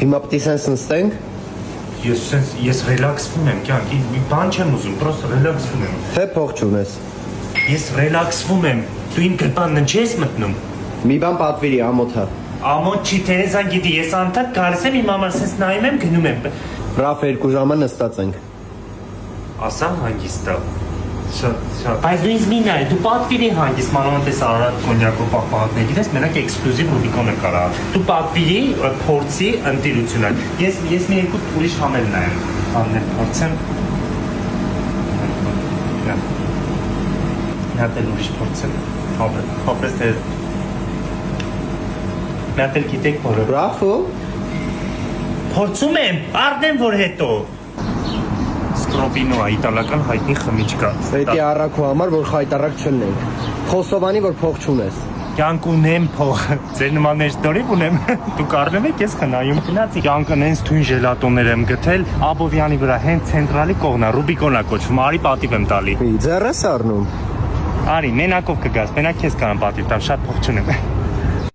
Հիմա պետք է սենց նստենք։ Ես ռելաքսվում եմ, կյանքի մի բան չեմ ուզում, պրոստը ռելաքսվում եմ։ Թե փող չունես։ Ես ռելաքսվում եմ, դու իմ գրպանն չես մտնում։ Մի բան պատվիրի ամոթը։ Ամոթ չի, Թերեզան գիտի, ես անդադ գալիս եմ իմ համար սենց նայում եմ, գնում եմ։ Ռաֆ 2 ժամը նստած ենք։ Ասա հանգիստա։ Շատ։ Բայց դու ինձ մի նայ, դու պատվիրի հանգիստ մանավանդ Արարատ կոնյակով պահպաններ, գիտես, մենակ էքսկլյուզիվ Ռուբիկոնը կարա։ Դու պատվիրի, փորձի ընտիրությունը։ Ես մի երկու ուրիշ համեր նայեմ, բաններ փորձեմ։ Նա դել ուրիշ փորձեմ։ Հոպրես թե Նա դել գիտեք որը։ Բրավո։ Փորձում եմ, առնեմ որ հետո։ Սկրոպինո իտալական հայտնի խմիչք կա։ Պետք է առաքու համար, որ խայտարակ չլնենք։ Խոսովանի, որ փող չունես։ Կյանք ունեմ փող։ Ձեր նմաններ ստորիվ ունեմ։ Դու կառնում եք, ես խնայում գնացի։ Կյանքը նենց թույն ժելատոներ եմ գտել Աբովյանի վրա, հենց ցենտրալի կողմնա, Ռուբիկոնա կոչվում, արի պատիվ եմ տալի։ Ձեռ ես առնում։ Արի, մենակով կգաս, մենակ քեզ կանեմ պատիվ տամ, շատ փող չունեմ։